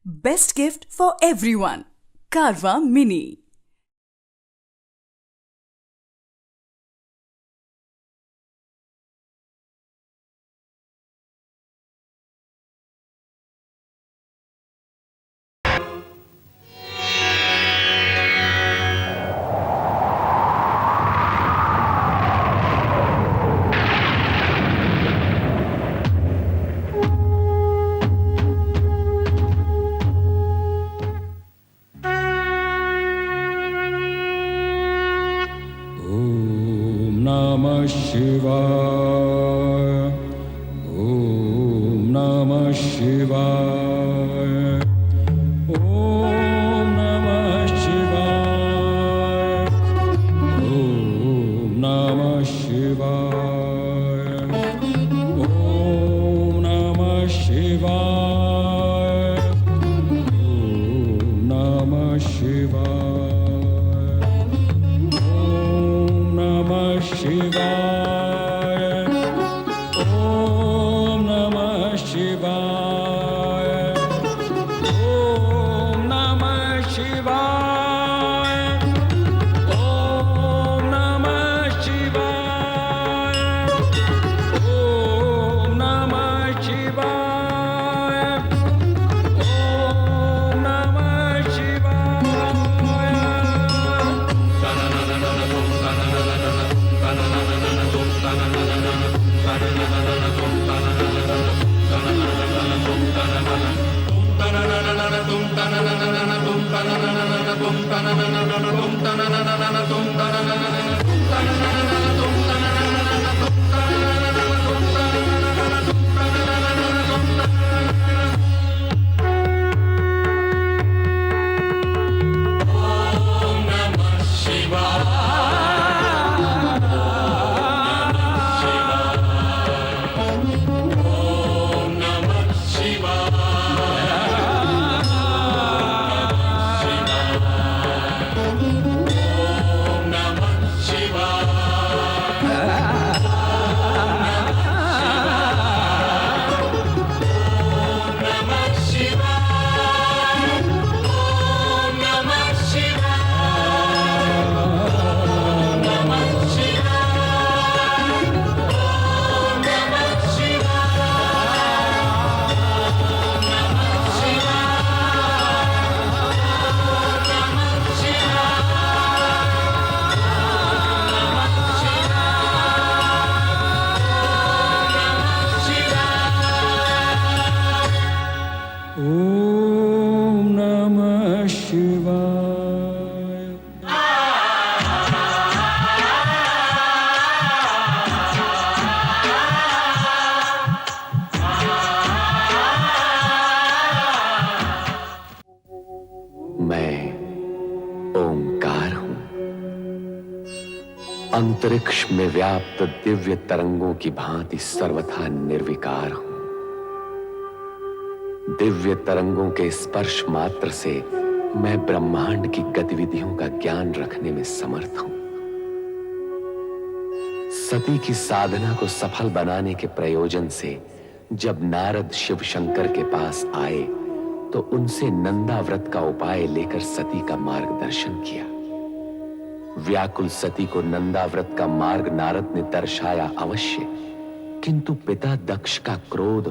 Best gift for everyone. Carva Mini. Namah Shivaya. Om Namah Shivaya. Om Namah Shivaya. Om Namah Shivaya. Om Namah Shivaya. Om Namah Shivaya. Shivaya. Om Namah Shivaya. Om Namah Shivaya. Om Namah Shivaya. Om Namah Shivaya. Om Namah मैं ओंकार हूं, अंतरिक्ष में व्याप्त दिव्य तरंगों की भांति सर्वथा निर्विकार हूं। दिव्य तरंगों के स्पर्श मात्र से मैं ब्रह्मांड की गतिविधियों का ज्ञान रखने में समर्थ हूं। सती की साधना को सफल बनाने के प्रयोजन से जब नारद शिव शंकर के पास आए तो उनसे नंदा व्रत का उपाय लेकर सती का मार्गदर्शन किया। व्याकुल सती को नंदा व्रत का मार्ग नारद ने दर्शाया अवश्य, किंतु पिता दक्ष का क्रोध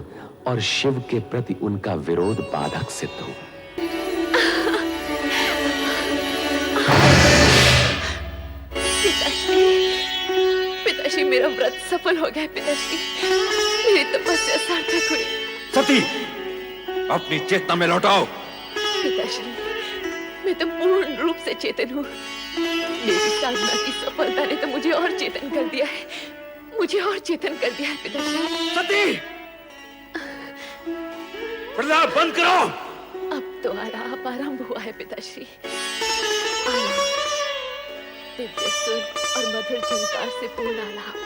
और शिव के प्रति उनका विरोध बाधक सिद्ध हुआ। पिताश्री, मेरा व्रत सफल हो गया। पिताश्री, मेरी तपस्या सार्थक हुई। सती, अपनी चेतना में लौटाओ। पिताश्री, मैं तो पूर्ण रूप से चेतन हूँ। मेरी साधना की सफलता ने तो मुझे और चेतन कर दिया है। मुझे और चेतन कर दिया है पिताश्री। सती, प्रलाप बंद करो। अब तो आलाप आरंभ हुआ है पिताश्री। दिव्य सुर और मधुर झंकार से पूर्ण आलाप।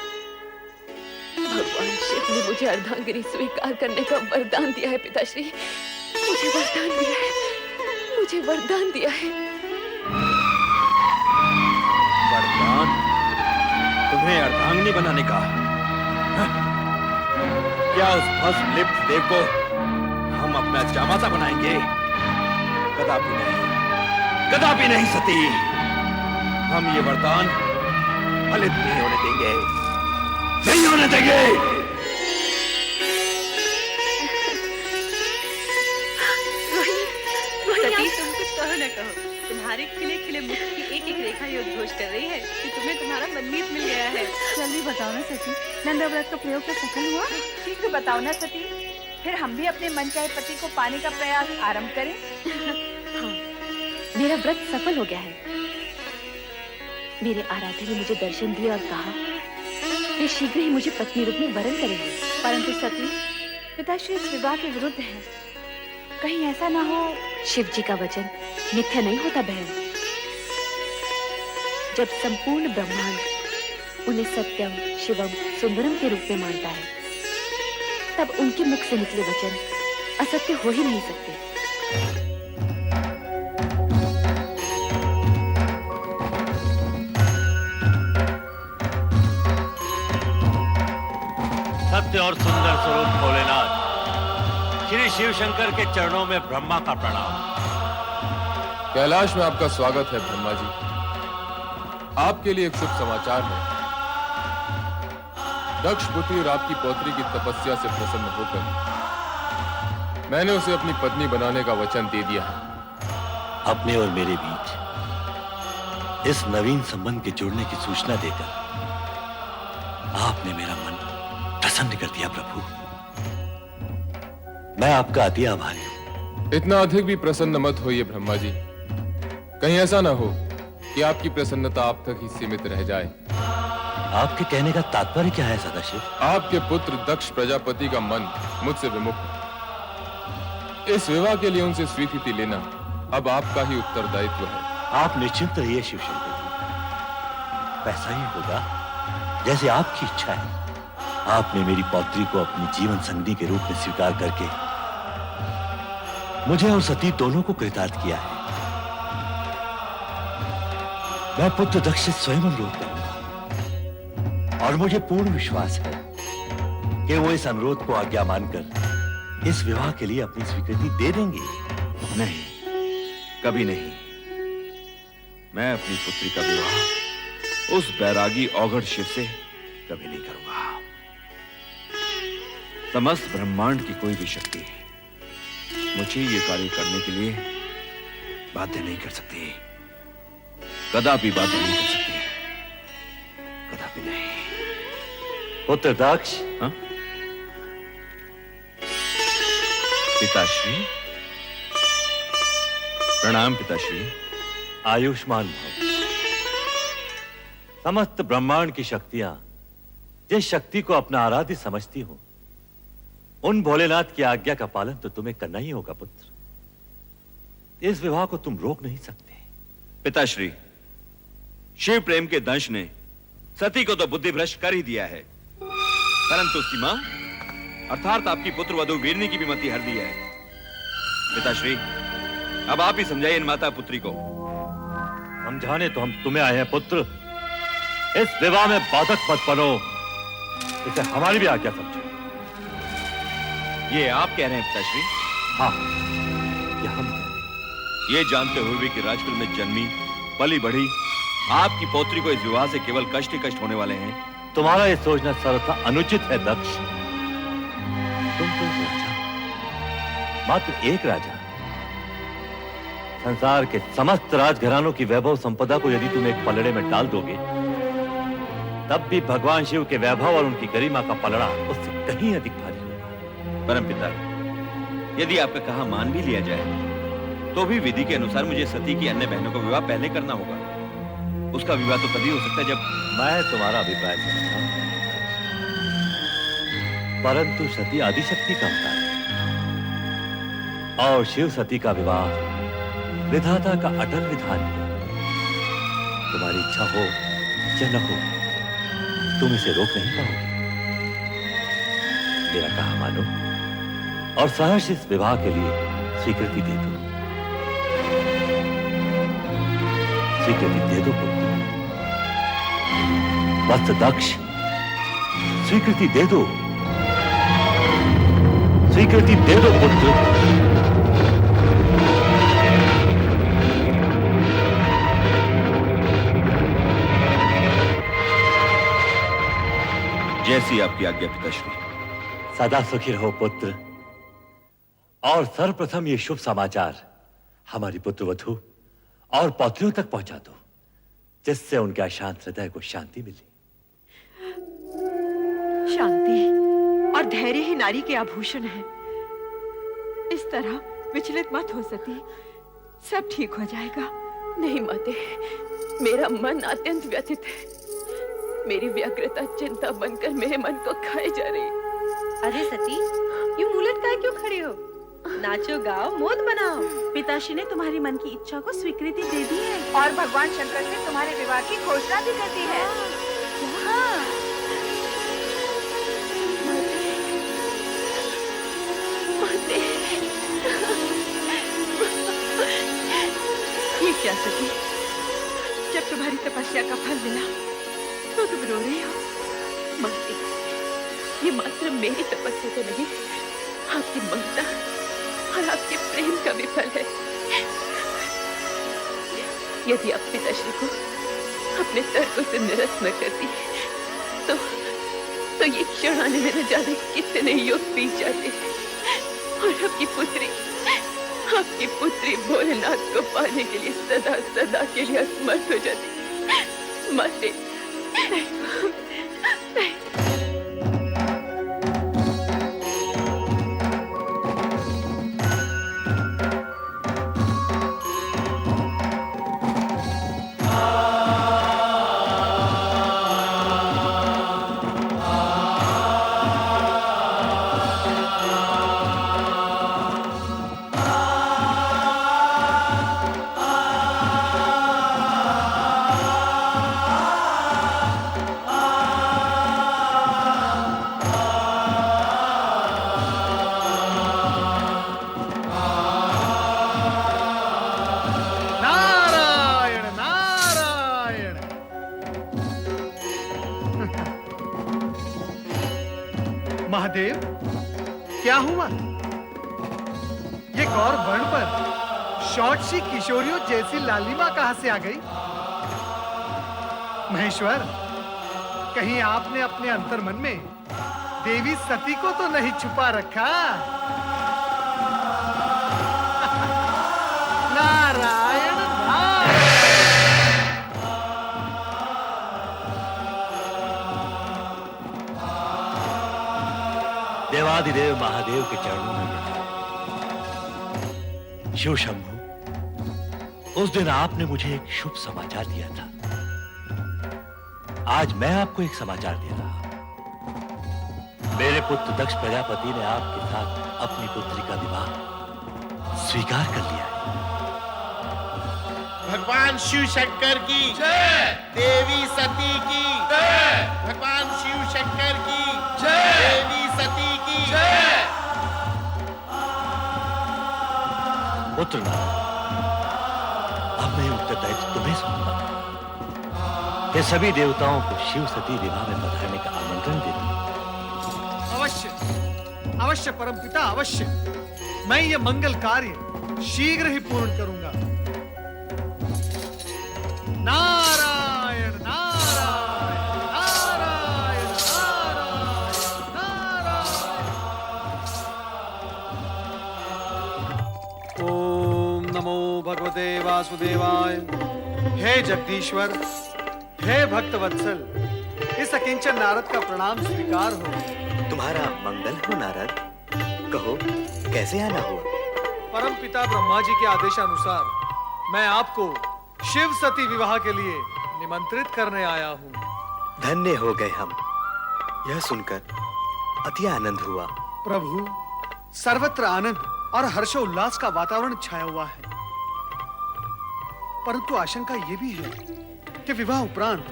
भगवान शिव ने मुझे अर्धांगिनी स्वीकार करने का वरदान दिया है पिताश्री। मुझे वरदान दिया है, मुझे वरदान दिया है। वरदान? तुम्हें अर्धांगिनी बनाने का? क्या उस भस्म लिप्त देव को हम अपना जामाता बनाएंगे? कदापि नहीं, कदापि नहीं सती। हम ये वरदान फलित नहीं होने देंगे, नहीं होने देंगे। सती, तुम कुछ कहो न कहो, तुम्हारे खिले खिले मुख की एक एक रेखा ये उद्घोष कर रही है कि तुम्हें तुम्हारा मनमीत मिल गया है। जल्दी बताओ ना सती, नंदा व्रत का प्रयोग तो सफल हुआ? शीघ्र बताओ ना सती, फिर हम भी अपने मन चाहे पति को पाने का प्रयास आरंभ करें। हाँ, मेरा व्रत सफल हो गया है। मेरे आराध्य ने मुझे दर्शन दिए और कहा वे शीघ्र ही मुझे पत्नी रूप में वरण करेंगे। परंतु सती, पिताश्री इस विवाह के विरुद्ध हैं। कहीं ऐसा ना हो। शिव जी का वचन मिथ्या नहीं होता बहन। जब संपूर्ण ब्रह्मांड उन्हें सत्यम शिवम सुंदरम के रूप में मानता है, तब उनके मुख से निकले वचन असत्य हो ही नहीं सकते। सत्य और सुंदर स्वरूप भोलेनाथ, श्री शिव शंकर के चरणों में ब्रह्मा का प्रणाम। कैलाश में आपका स्वागत है ब्रह्मा जी। आपके लिए एक शुभ समाचार है। दक्ष पुत्री और आपकी पौत्री की तपस्या से प्रसन्न होकर मैंने उसे अपनी पत्नी बनाने का वचन दे दिया है। अपने और मेरे बीच इस नवीन संबंध के जुड़ने की सूचना देकर आपने मेरा मन प्रसन्न कर दिया प्रभु। मैं आपका अति आभारी हूं। इतना अधिक भी प्रसन्न मत होइए ब्रह्मा जी। कहीं ऐसा ना हो कि आपकी प्रसन्नता आप तक ही सीमित रह जाए। आपके कहने का तात्पर्य क्या है सदाशिव? आपके पुत्र दक्ष प्रजापति का मन मुझसे विमुख है। इस विवाह के लिए उनसे स्वीकृति लेना अब आपका ही उत्तरदायित्व है। आप निश्चिंत रहिए शिव शंकर जी, वैसा ही होगा जैसे आपकी इच्छा है। आपने मेरी पौत्री को अपनी जीवन संगनी के रूप में स्वीकार करके मुझे और सती दोनों को कृतार्थ किया है। मैं पुत्र दक्ष से स्वयं अनुरोध करूंगा और मुझे पूर्ण विश्वास है कि वो इस अनुरोध को आज्ञा मानकर इस विवाह के लिए अपनी स्वीकृति दे देंगे। नहीं, कभी नहीं। मैं अपनी पुत्री का विवाह उस बैरागी औघड़ शिव से कभी नहीं करूंगा। समस्त ब्रह्मांड की कोई भी शक्ति मुझे ये कार्य करने के लिए बाध्य नहीं कर सकती, कदापि बाध्य नहीं कर सकती, कदापि नहीं। पुत्र दक्ष, हाँ? पिताश्री, प्रणाम पिताश्री। आयुष्मान भव। समस्त ब्रह्मांड की शक्तियां जिस शक्ति को अपना आराध्य समझती हो, उन भोलेनाथ की आज्ञा का पालन तो तुम्हें करना ही होगा पुत्र। इस विवाह को तुम रोक नहीं सकते। पिताश्री, शिव प्रेम के दंश ने सती को तो बुद्धि भ्रष्ट कर ही दिया है, परंतु उसकी मां अर्थात आपकी पुत्र वधु वीरनी की भी मति हर दी है। पिताश्री, अब आप ही समझाइए इन माता पुत्री को। समझाने तो हम तुम्हें आए हैं पुत्र। इस विवाह में बाधक मत बनो, इसे हमारी भी आज्ञा समझो। ये आप कह रहे हैं पिताश्री? हाँ, ये हम कह रहे हैं। ये जानते हुए भी कि राजकुल में जन्मी पली बढ़ी आपकी पौत्री को इस विवाह से केवल कष्ट ही कष्ट होने वाले हैं। तुम्हारा ये सोचना सर्वथा अनुचित है दक्ष। तुम तो राजा, मात्र एक राजा। संसार के समस्त राजघरानों की वैभव संपदा को यदि तुम एक पलड़े में डाल दोगे, तब भी भगवान शिव के वैभव और उनकी गरिमा का पलड़ा उससे कहीं अधिक भारी होगा। परमपिता, यदि आपका कहा मान भी लिया जाए तो भी विधि के अनुसार मुझे सती की अन्य बहनों का विवाह पहले करना होगा। उसका विवाह तो तभी हो सकता है जब मैं तुम्हारा अभिप्राय समझता हूं, परंतु सती आदिशक्ति का अवतार है और शिव सती का विवाह विधाता का अटल विधान है। तुम्हारी इच्छा हो या न हो, तुम इसे रोक नहीं पाओगे। मेरा कहा मानो और सहर्ष इस विवाह के लिए स्वीकृति दे दो। स्वीकृति दे दो पुत्र। वत्स दक्ष, स्वीकृति दे दो। स्वीकृति दे दो पुत्र। सी आपकी आज्ञा पिताश्री। सदा सुखी रहो पुत्र। और सर्वप्रथम ये शुभ समाचार हमारी पुत्रवधू और पौत्रियों तक पहुंचा दो, जिससे उनके अशांत हृदय को शांति मिले। शांति और धैर्य ही नारी के आभूषण है। इस तरह विचलित मत हो सती, सब ठीक हो जाएगा। नहीं माते, मेरा मन अत्यंत व्यथित है। मेरी व्यग्रता चिंता बनकर मेरे मन को खाए जा रही। अरे सती, यूं मुंह लटकाए क्यों खड़े हो? नाचो गाओ, मोद बनाओ। पिताश्री ने तुम्हारी मन की इच्छा को स्वीकृति दे दी है और भगवान शंकर से तुम्हारे विवाह की घोषणा भी कर दी है। हाँ। ये क्या सती, जब तुम्हारी तपस्या का फल मिला तो तुम रो रही हो? माते, ये मात्र मेरी तपस्या तो नहीं, आपकी ममता और आपके प्रेम का भी फल है। यदि आप पिताश्री को अपने तर्कों से निरस्त न करती तो ये क्षण आने में न जाने कितने युग बीत जाते और आपकी पुत्री भोलेनाथ को पाने के लिए सदा सदा के लिए असमर्थ हो जाती। माते, महादेव, क्या हुआ? ये गौर वर्ण पर शॉर्ट सी किशोरियों जैसी लालिमा कहां से आ गई? महेश्वर, कहीं आपने अपने अंतर्मन में देवी सती को तो नहीं छुपा रखा? नारायण नारायण। देवादिदेव महादेव के चरणों में शिव शंभु, उस दिन आपने मुझे एक शुभ समाचार दिया था। आज मैं आपको एक समाचार दे रहा हूं। मेरे पुत्र दक्ष प्रजापति ने आपके साथ अपनी पुत्री का विवाह स्वीकार कर लिया है। भगवान शिव शंकर की जय, देवी सती की जय, भगवान शिव शंकर की जय, देवी सती की जय। पुत्र नारद, अब मैं उत्तरदायित्व तुम्हें सौंपता हूं। ये सभी देवताओं को शिव सती विवाह में पधारने का आमंत्रण देता हूं। अवश्य, अवश्य परमपिता, अवश्य। मैं ये मंगल कार्य शीघ्र ही पूर्ण करूंगा। नारायण नारायण नारायण नारायण नारायण। ओम नमो भगवते वासुदेवाय। हे जगदीश्वर, हे भक्तवत्सल, इस अकिंचन नारद का प्रणाम स्वीकार हो। तुम्हारा मंगल हो नारद, कहो कैसे आना हुआ? परम पिता ब्रह्मा जी के आदेशानुसार मैं आपको शिव सती विवाह के लिए निमंत्रित करने आया हूँ। धन्य हो गए हम, यह सुनकर अति आनंद हुआ। प्रभु, सर्वत्र आनंद और हर्षोल्लास का वातावरण छाया हुआ है, परंतु आशंका यह भी है कि विवाह उपरांत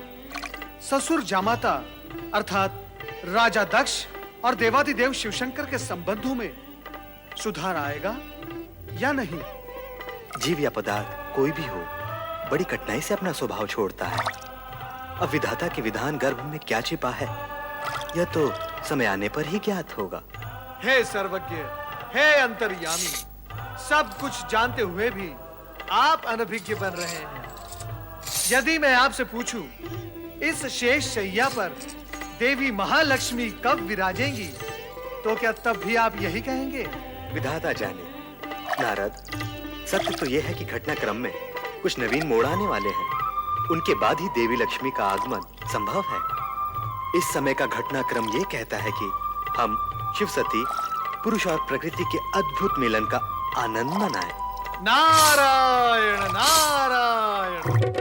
ससुर जामाता अर्थात राजा दक्ष और देवादिदेव शिवशंकर के संबंधों में सुधार आएगा या नहीं? जीव या पदार्थ कोई भी हो, बड़ी कठिनाई से अपना स्वभाव छोड़ता है। अब विधाता के विधान गर्भ में क्या छिपा है, यह तो समय आने पर ही ज्ञात होगा। हे सर्वज्ञ, हे अंतर्यामी, सब कुछ जानते हुए भी आप अनभिज्ञ बन रहे हैं। यदि मैं आपसे पूछूं, इस शेष शैया पर देवी महालक्ष्मी कब विराजेंगी, तो क्या तब भी आप यही कहेंगे? विधाता जाने। नारद, सत्य तो यह है कि घटनाक्रम में कुछ नवीन मोड़ आने वाले हैं। उनके बाद ही देवी लक्ष्मी का आगमन संभव है। इस समय का घटनाक्रम ये कहता है कि हम शिव सती, पुरुष और प्रकृति के अद्भुत मिलन का आनंद मनाएं। नारायण नारायण।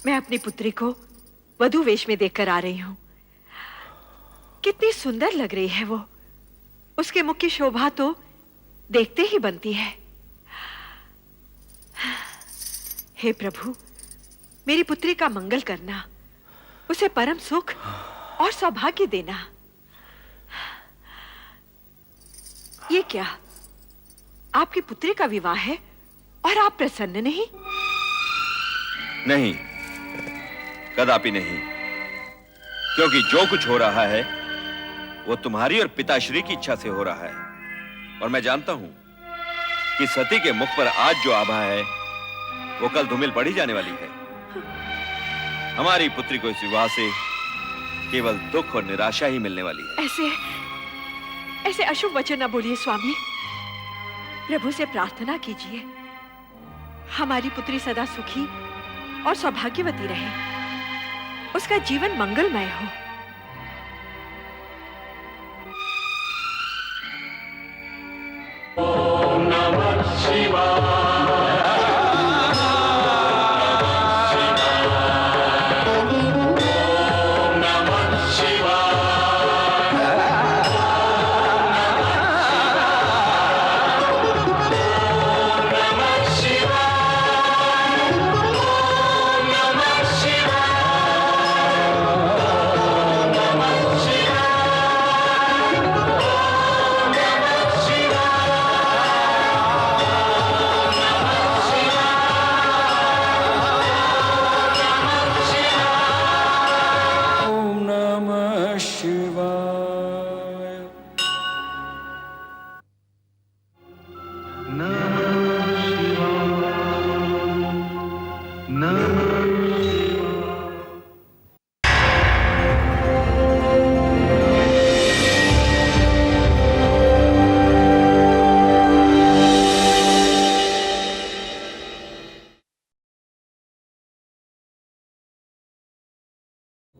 मैं अपनी पुत्री को वधू वेश में देखकर आ रही हूं। कितनी सुंदर लग रही है वो। उसके मुख की शोभा तो देखते ही बनती है। हे प्रभु, मेरी पुत्री का मंगल करना, उसे परम सुख और सौभाग्य देना। ये क्या, आपकी पुत्री का विवाह है और आप प्रसन्न नहीं? नहीं, कदापि नहीं। क्योंकि जो कुछ हो रहा है वो तुम्हारी और पिताश्री की इच्छा से हो रहा है। और मैं जानता हूं कि सती के मुख पर आज जो आभा है वो कल धूमिल पड़ी जाने वाली है। हमारी पुत्री को इस विवाह से केवल दुख और निराशा ही मिलने वाली है। ऐसे अशुभ वचन न बोलिए स्वामी। प्रभु से प्रार्थना कीजिए, हमारी पुत्री सदा सुखी और सौभाग्यवती रहे, उसका जीवन मंगलमय हो। ओम नमः शिवाय।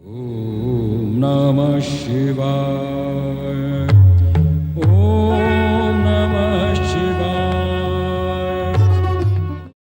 ओम नमः शिवाय।